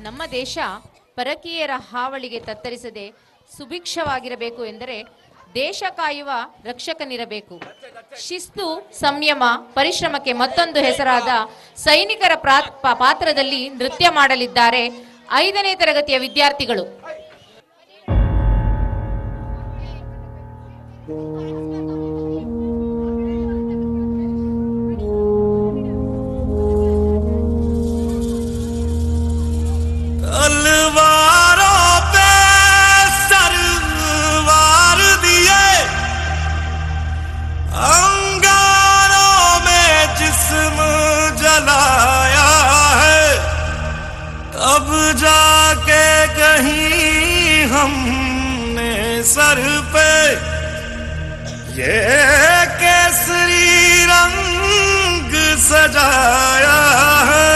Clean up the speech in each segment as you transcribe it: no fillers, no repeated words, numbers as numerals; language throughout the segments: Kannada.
ನಮ್ಮ ದೇಶ ಪರಕೀಯರ ಹಾವಳಿಗೆ ತತ್ತರಿಸದೆ ಸುಭಿಕ್ಷವಾಗಿರಬೇಕು ಎಂದರೆ ದೇಶ ಕಾಯುವ ರಕ್ಷಕನಿರಬೇಕು. ಶಿಸ್ತು, ಸಂಯಮ, ಪರಿಶ್ರಮಕ್ಕೆ ಮತ್ತೊಂದು ಹೆಸರಾದ ಸೈನಿಕರ ಪಾತ್ರದಲ್ಲಿ ನೃತ್ಯ ಮಾಡಲಿದ್ದಾರೆ 5ನೇ ತರಗತಿಯ ವಿದ್ಯಾರ್ಥಿಗಳು. अब जाके कहीं हमने सर पे ये केसरी रंग सजाया है।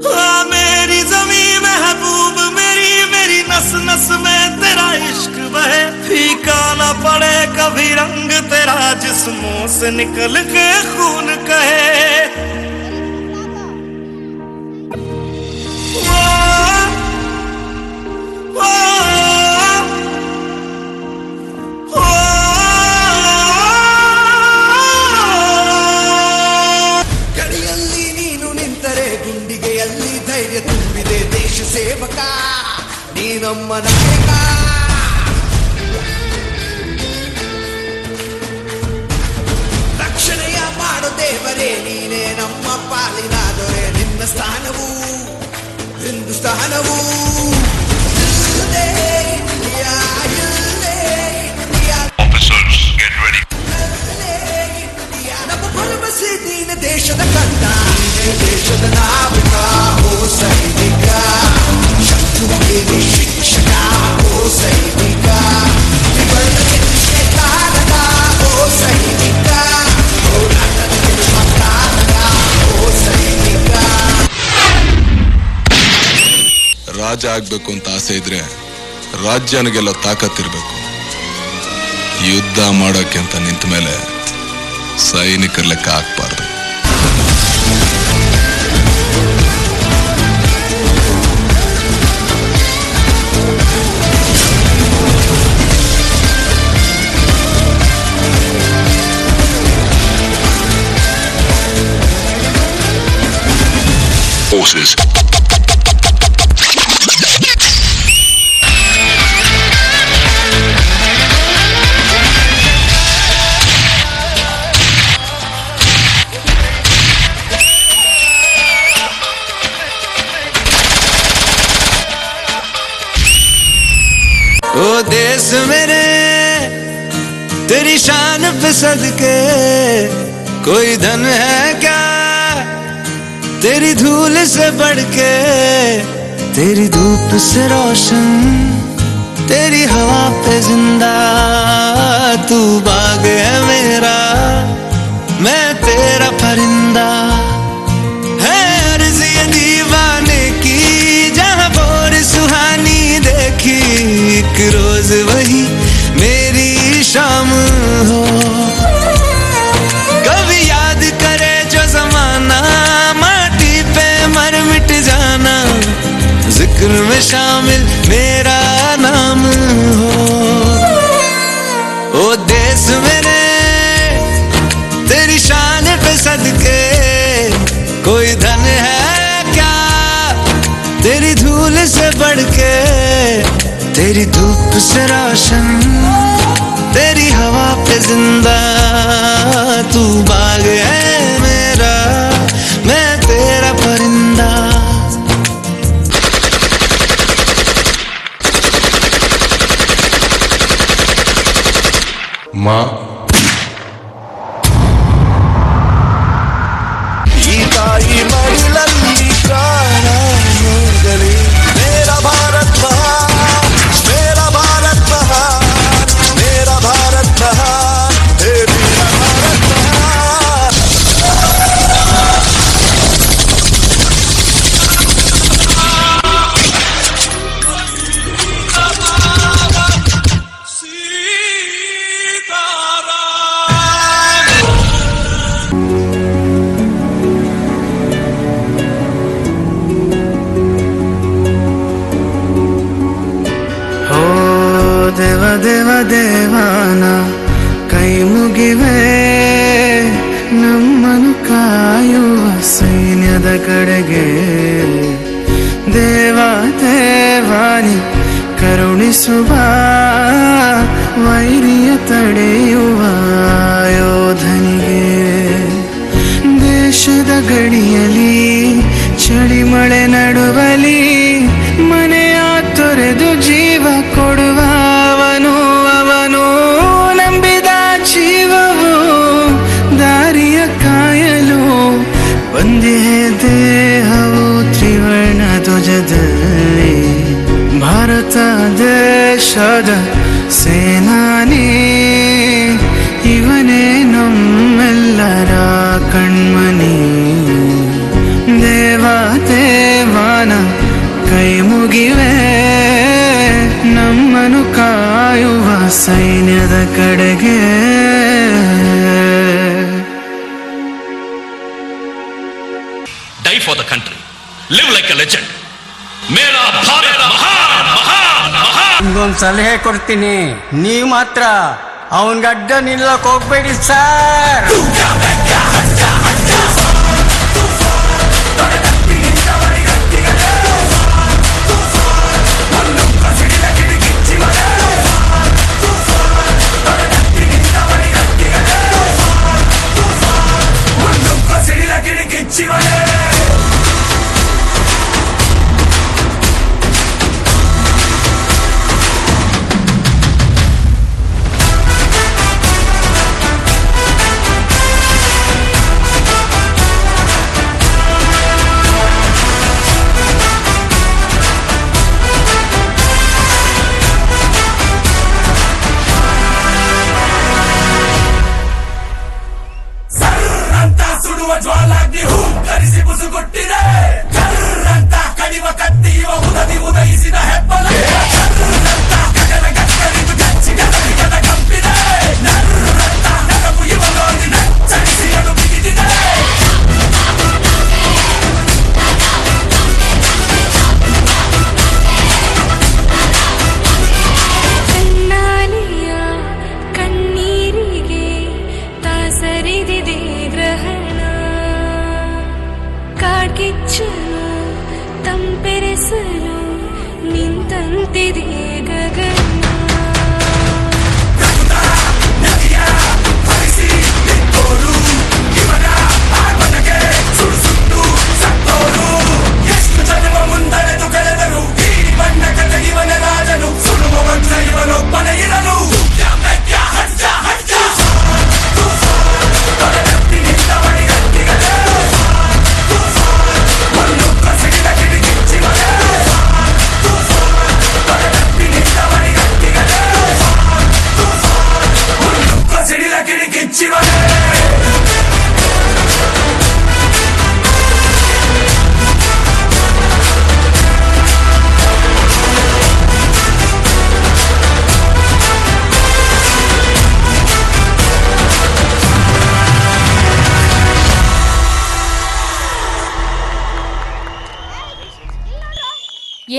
हाँ मेरी ज़मीं महबूब मेरी मेरी नस नस में तेरा इश्क बहे, फीका न पड़े कभी रंग तेरा जिस्मों से निकल के खून कहे। ತುಂಬಿದೆ ದೇಶ ಸೇವಕ ನೀ ನಮ್ಮ ನಾಯಕ. ರಕ್ಷಣೆಯ ಮಾಡೋ ದೇವರೇ ನೀನೇ ನಮ್ಮ ಪಾಲಿನ ದೊರೆ. ನಿನ್ನ ಸ್ಥಾನವು ಹಿಂದೂಸ್ಥಾನವು ಇಂಡಿಯಾ ನಮ್ಮ ಭರವಸೆ ನೀನ ದೇಶದ ಕಂದ, ದೇಶದ ನಾವಿಕ ಓ ಸೈನಿಕ, ಶತ್ರುವಿಗೆ ಶಿಕ್ಷಕ ಓ ಸೈನಿಕ, ತ್ರಿವರ್ಣಕ್ಕೆ ನಿಷೇಧಾರಕ ಓ ಸೈನಿಕ, ಹೋರಾಟದ ಗೆಲುವಕಾರಕ ಓ ಸೈನಿಕ. ರಾಜ ಆಗ್ಬೇಕು ಅಂತ ಆಸೆ ಇದ್ರೆ ರಾಜ್ಯನಿಗೆಲ್ಲ ತಾಕತ್ತಿರ್ಬೇಕು. ಯುದ್ಧ ಮಾಡೋಕೆ ಅಂತ ನಿಂತ ಮೇಲೆ ಸೈನಿಕರ ಲೆಕ್ಕ ಹಾಕ್ಬಾರ್ದು. Forces. ओ देश मेरे तेरी शान पे सदके कोई धन है क्या तेरी धूल से बढ़ के, तेरी धूप से रोशन तेरी हवा पे जिंदा, तू बाग है मेरा मैं तेरा परिंदा। है अर्ज़ ये दीवाने की जहाँ बोर सुहानी देखी, एक रोज वही मेरी शाम हो। कभी याद करे जो जमाना माटी पे मर मिट जाना, जिक्र में शामिल मेरा नाम हो। ओ देश मेरे तेरी शान पे सदके कोई धन है क्या तेरी धूल से बढ़ के, तेरी धूप से रोशन तेरी हवा पे जिंदा, तू बाग है मेरा मैं तेरा परिंदा। माँ ಈ ತಾಯಿ ಮಡಿಲಲ್ಲಿ ಪ್ರಾಣ ನುಂಗಲಿ, ಮೇರಾ ಭಾರತ್ ಮಹಾನ್ ಮೇರಾ ಭಾರತ್ ಮಹಾನ್ ಮೇರಾ ಭಾರತ್ ಮಹಾನ್ ಹೇ ಮೇರಾ ಭಾರತ್ ಮಹಾನ್. ಕಡೆಗೆ ದೇವ ದೇವಾನಿ ಕರುಣಿಸುವ ವೈರಿಯ ತಡೆಯುವ ಯೋಧನಿಗೆ ದೇಶದ ಗಡಿಯಲಿ ಚಳಿ ಮಳೆ ನಡುವಲಿ ಮನೆಯ ತೊರೆದು ಜೀವ ಕೊಡುವ ಅವನು ನಂಬಿದ ಜೀವವು ದಾರಿಯ ಕಾಯಲು ಬಂದಿದೆ ದೇಹವು ತ್ರಿವರ್ಣ ಧ್ವಜದಲ್ಲಿ ಭಾರತ ದೇಶದ ಸೇನಾನಿ ಇವನೇ ನಮ್ಮೆಲ್ಲರ ಕಣ್ಮನಿ ದೇವ ದೇವಾನ ಕೈ ಮುಗಿವೆ ನಮ್ಮನು ಕಾಯುವ ಸೈನ್ಯದ ಕಡೆಗೆ Die for the country. Live like a legend. ಮೇರಾ ಭಾರತ ಮಹಾನ್ ಮಹಾನ್ ಮಹಾನ್. ನಿಮ್ಗೊಂದು ಸಲಹೆ ಕೊಡ್ತೀನಿ, ನೀವು ಮಾತ್ರ ಅವನ್ ಗಡ್ಡ ನಿಲ್ಲಕ್ ಹೋಗ್ಬೇಡಿ ಸರ್. ಜ್ವಾಲಾಗ್ನಿ ಹೂ ಧರಿಸಿ ಬುಸುಗುಟ್ಟಿದೆ ಕರ್ರಂತ ಕಡಿವ ಕತ್ತಿಯುವ ಉದಯಿಸಿದ ಹೆಬ್ಬಲ ಕರ್ರಂತ ಗಗನ ಗಕ್ಕರಿದು ಗಚ್ಚಿದ ನದಿಗದ ಕಂಪಿದೆ ನರ್ರಂತ ನಗವು ಇವನೋಗಿ ನಚ್ಚರಿಸಿ ಅದು ಬಿಗಿದಿದೆ ಕಣ್ಣಾಲಿಯ ಕಣ್ಣೀರಿಗೆ ತಾಸರಿದಿದೆ ಗ್ರಹಣ ಕಾಡ್ಗಿಚ್ಚನು ತಂಪೆರೆಸಲು ನಿಂತಂತಿದೆ ಗಗನ ಎಷ್ಟು ಜನ್ಮ ಮುಂದೆಳೆದು ಕಳೆದರು ಈ ಬಣ್ಣ ಕಥ ಇವನ ರಾಜನು ಸುಡುವ ಮಂತ್ರ ಇವನೊಬ್ಬನೇ ಇರಲು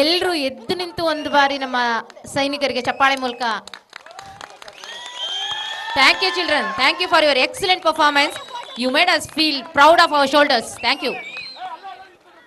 ಎಲ್ಲರೂ ಎದ್ದು ನಿಂತು ಒಂದು ಬಾರಿ ನಮ್ಮ ಸೈನಿಕರಿಗೆ ಚಪ್ಪಾಳೆ ಮೂಲಕ thank you children, thank you for your excellent performance. You made us feel proud of our shoulders. Thank you.